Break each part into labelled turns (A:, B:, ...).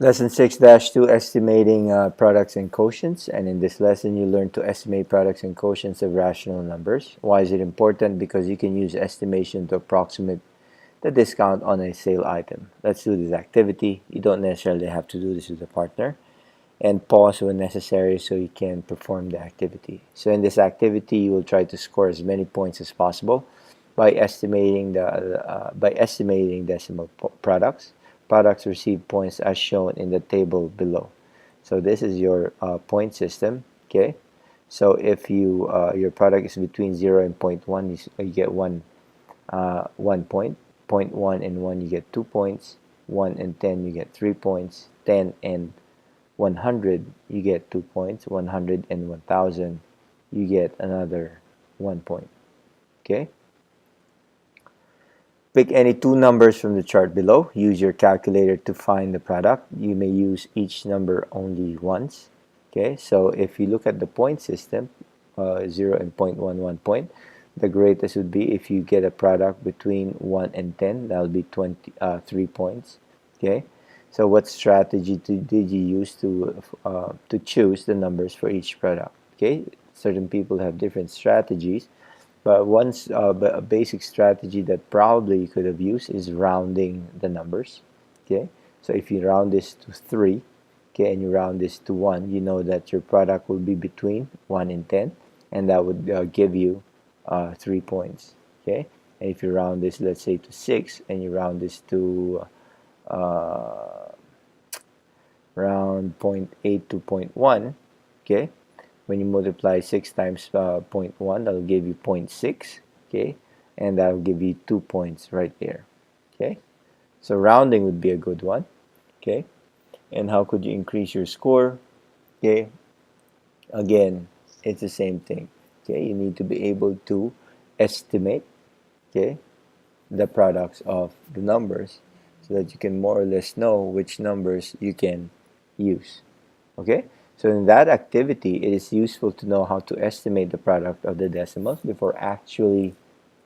A: Lesson 6-2, estimating products and quotients. And in this lesson, you learn to estimate products and quotients of rational numbers. Why is it important? Because you can use estimation to approximate the discount on a sale item. Let's do this activity. You don't necessarily have to do this with a partner. And pause when necessary so you can perform the activity. So in this activity, you will try to score as many points as possible by estimating decimal products. Products receive points as shown in the table below. So this is your point system. Okay. So if your product is between 0 and 0.1, you get 1 point. 0.1 and 1, you get 2 points. 1 and 10, you get 3 points. 10 and 100, you get 2 points. 100 and 1000, you get another 1 point. Okay. Pick any two numbers from the chart below. Use your calculator to find the product. You may use each number only once. Okay, so if you look at the point system, 0 and 0.11 point, the greatest would be if you get a product between 1 and 10, that'll be 3 points. Okay, so what strategy did you use to choose the numbers for each product? Okay, certain people have different strategies. But a basic strategy that probably you could have used is rounding the numbers. Okay, so if you round this to 3, okay, and you round this to 1, you know that your product will be between 1 and 10, and that would give you 3 points. Okay, and if you round this, let's say, to 6, and you round this to round 0.8 to 0.1, okay, when you multiply 6 times 0.1, that'll give you 0.6, okay, and that'll give you 2 points right there. Okay, so rounding would be a good one. Okay, and how could you increase your score? Okay, again, it's the same thing. Okay, you need to be able to estimate, okay, the products of the numbers so that you can more or less know which numbers you can use. Okay, so in that activity, it is useful to know how to estimate the product of the decimals before actually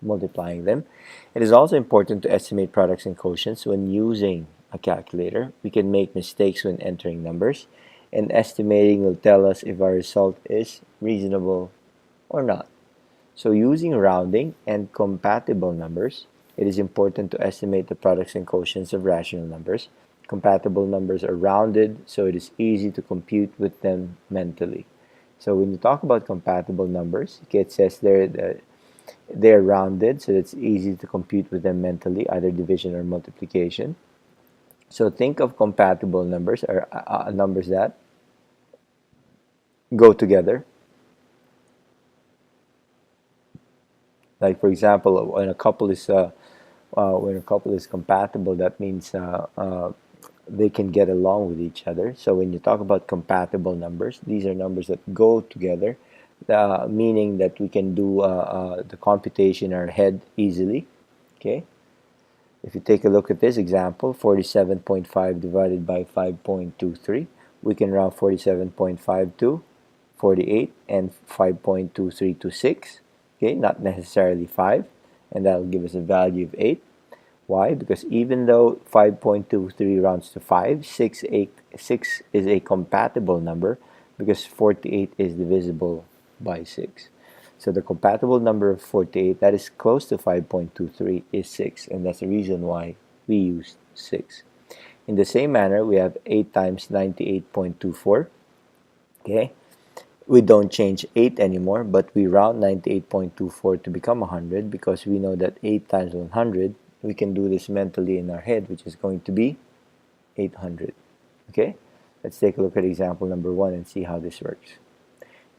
A: multiplying them. It is also important to estimate products and quotients when using a calculator. We can make mistakes when entering numbers, and estimating will tell us if our result is reasonable or not. So using rounding and compatible numbers, it is important to estimate the products and quotients of rational numbers. Compatible numbers are rounded, so it is easy to compute with them mentally. So when you talk about compatible numbers, okay, it says they're rounded, so it's easy to compute with them mentally, either division or multiplication. So think of compatible numbers or numbers that go together. Like for example, when a couple is compatible, that means they can get along with each other. So when you talk about compatible numbers, these are numbers that go together, meaning that we can do the computation in our head easily. Okay. If you take a look at this example, 47.5 divided by 5.23, we can round 47.5 to 48 and 5.23 to 6. Okay, not necessarily 5, and that will give us a value of 8. Why? Because even though 5.23 rounds to 5, 6 is a compatible number because 48 is divisible by 6. So the compatible number of 48 that is close to 5.23 is 6, and that's the reason why we use 6. In the same manner, we have 8 times 98.24. Okay, we don't change 8 anymore, but we round 98.24 to become 100 because we know that 8 times 100, we can do this mentally in our head, which is going to be 800. Okay, let's take a look at example number 1 and see how this works.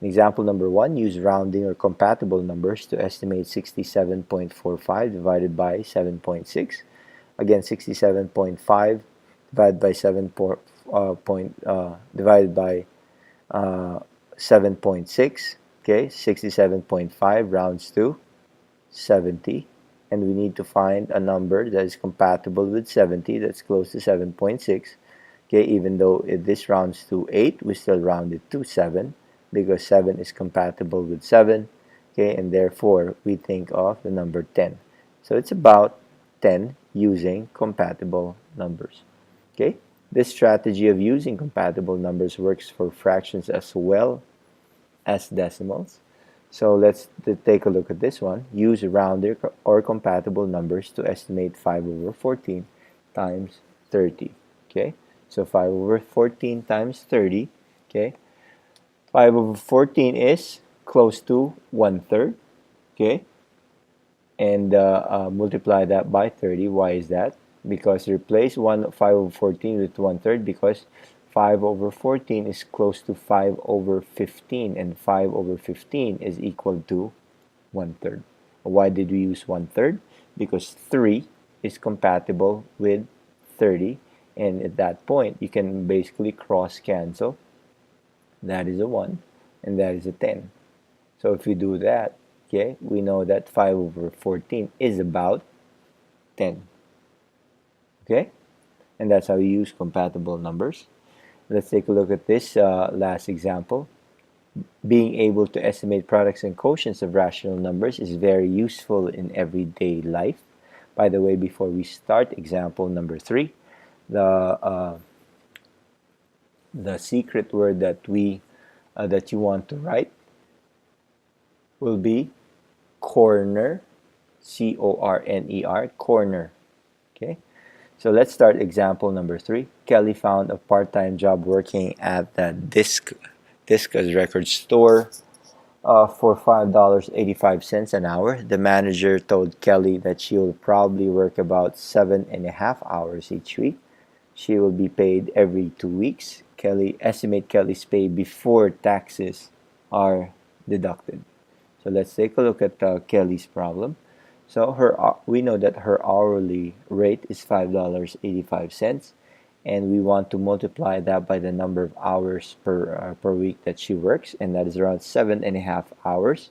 A: In example number 1, use rounding or compatible numbers to estimate 67.45 divided by 7.6. Again, 67.5 divided by 7.6. Okay, 67.5 rounds to 70, and we need to find a number that is compatible with 70, that's close to 7.6. Okay, even though if this rounds to 8, we still round it to 7 because 7 is compatible with 7. Okay, and therefore we think of the number 10. So it's about 10 using compatible numbers. Okay, This strategy of using compatible numbers works for fractions as well as decimals. So let's take a look at this one. Use rounded or compatible numbers to estimate 5 over 14 times 30. Okay, so 5 over 14 times 30. Okay, 5 over 14 is close to 1/3. Okay, and multiply that by 30. Why is that? Because replace 5 over 14 with 1/3, because 5 over 14 is close to 5 over 15, and 5 over 15 is equal to 1/3. Why did we use 1/3? Because 3 is compatible with 30, and at that point you can basically cross cancel. That is a 1 and that is a 10. So if we do that, okay, we know that 5 over 14 is about 10. Okay, and that's how you use compatible numbers. Let's take a look at this last example. Being able to estimate products and quotients of rational numbers is very useful in everyday life. By the way, before we start example number 3, the the secret word that you want to write will be corner, corner, corner. Okay, so let's start example number 3. Kelly found a part-time job working at the Discus record store for $5.85 an hour. The manager told Kelly that she will probably work about 7.5 hours each week. She will be paid every 2 weeks. Estimate Kelly's pay before taxes are deducted. So let's take a look at Kelly's problem. So we know that her hourly rate is $5.85, and we want to multiply that by the number of hours per week that she works, and that is around 7.5 hours.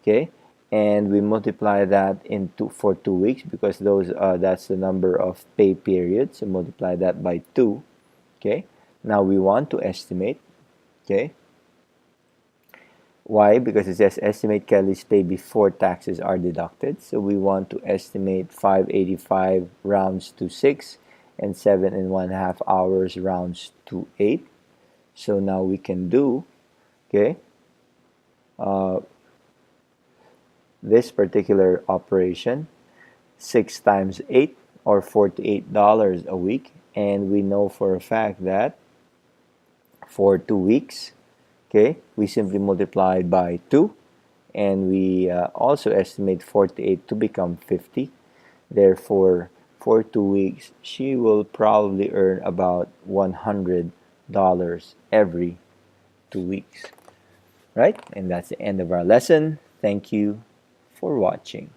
A: Okay, and we multiply that for 2 weeks, because that's the number of pay periods. So multiply that by 2. Okay, now we want to estimate. Okay, why? Because it says estimate Kelly's pay before taxes are deducted. So we want to estimate 585 rounds to 6, and 7.5 hours rounds to 8. So now we can do, okay, this particular operation, 6 times 8, or $48 a week. And we know for a fact that for 2 weeks, okay, we simply multiply by 2, and we also estimate 48 to become 50. Therefore, for 2 weeks, she will probably earn about $100 every 2 weeks. Right? And that's the end of our lesson. Thank you for watching.